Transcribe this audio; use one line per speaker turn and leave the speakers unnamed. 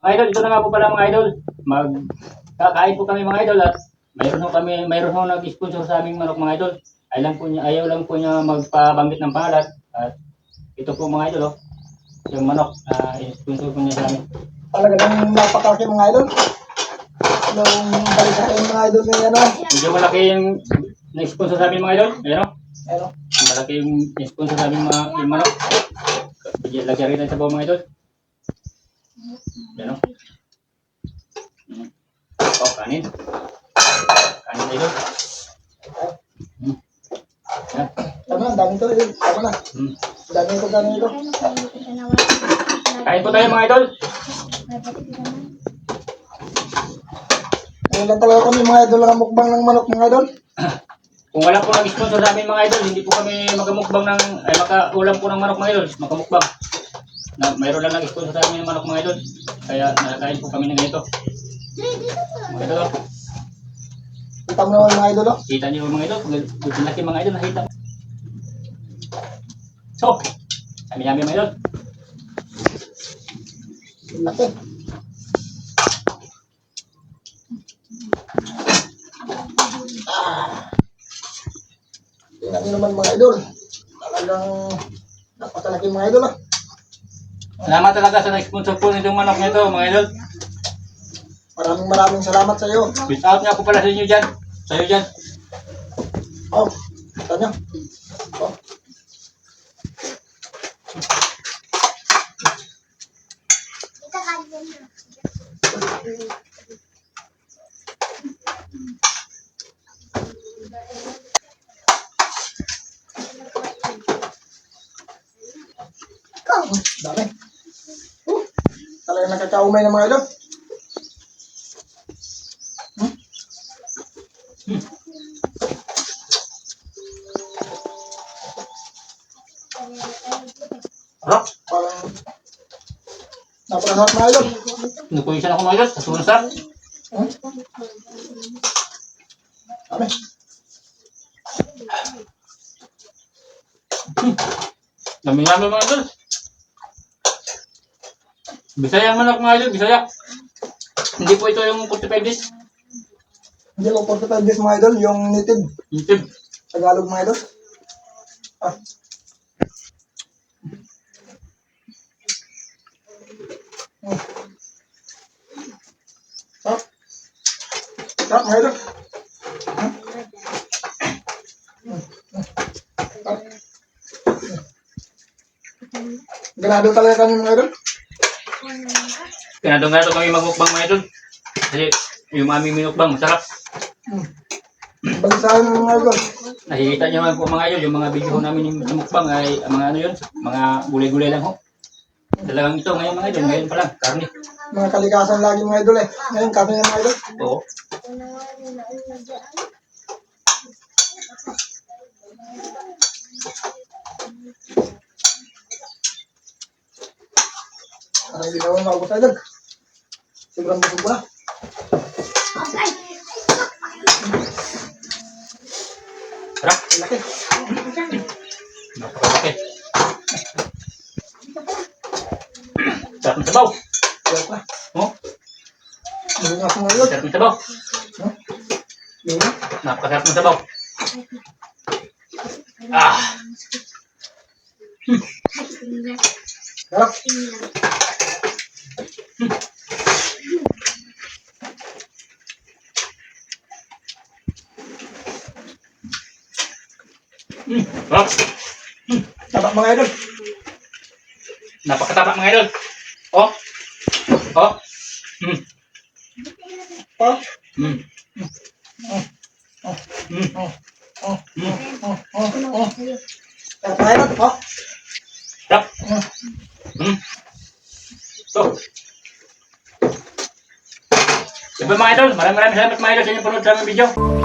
Mga idol, ito na nga po pala mga idol. Kakain po kami mga idol at mayroon ho nag-sponsor sa aming manok mga idol. Ayaw lang po niya magpabanggit ng pangalan. At ito po mga idol, oh, yung manok na sponsor po niya sa amin.
Talaga nang napakalaki mga idol. Nung balikan yung mga idol na yan.
Medyo malaki yung na-sponsor sa amin mga idol. Ayan o.
Ano?
Malaki yung sponsor sa amin yung manok. Lagyan rin sa bawang mga idol. Ayan o. Oh, kanin. Kanin idol. Ayan.
Tama, ang dami to. Tama na. Dami ito.
Kain po tayo mga idol.
Ngayon lang talaga kami mga idol ang mukbang ng manok mga idol.
Kung wala po nag-sponsor sa amin mga idol, hindi po kami makaulam po ng manok mga idol, makamukbang. Mayroon lang nag-sponsor sa amin ng manok mga idol. Kaya nakakain po kami ng ganito. Mga idol, oh.
Kita mo naman mga idol.
Kita niyo mga idol, kung laki mga idol, nakita. So, yummy mga idol.
Laki. Tingnan nyo naman mga idol. Talagang napakalaki mga idol.
Salamat talaga sa nag-sponsor po nitong manok nito mga idol.
Maraming salamat sa iyo.
Shout out nga po pala sa inyo dyan. Sa iyo dyan.
Oh, kita nyo. Oh. Dami. Talagang nakakaumay ng mga idol.
Harap.
Parang napakasarap mga idol.
Nakuwisan ako mga idol. Sa sunsa.
Dami.
Dami mga idol. Bisaya ang manok mga idol. Bisaya. Hindi po ito yung 45 days.
Hindi ko 45 days mga idol. Yung native.
YouTube.
Tagalog mga idol. Ah. Sarap mga idol. Ganado talaga kami mga idol.
Pinadong-ganado kami magmukbang mga idol. Kasi yung aming minukbang masarap.
Balisahan ng mga idol.
Nakikita niyo naman po mga idol, yung mga video namin yung sa mukbang ay mga ano yun, mga gulay-gulay lang ho. Talagang ito ngayon mga idol, ngayon pa lang, karne.
Mga kalikasan lagi mga idol eh. Ngayon kami ng mga idol.
Oo.
Parang hindi naman maubos idol. Sobrang busog ko na.
Sarap.
Laki.
Napakalaki. Sarap ng sabaw.
Sarap na.
Oh,
Hindi nga mga idol.
sarap ng sabaw.
Hindi na.
Napakasarap ng sabaw. Ah.
Sarap.
Sarap.
Taba mga idol.
Napakataba mga idol. Oh. Oh.
Oh.
Mm.
Sarap mga idol. Oh.
Sarap. So. Siyempre mga idol, maraming salamat mga idol sa inyong panood sa aming video.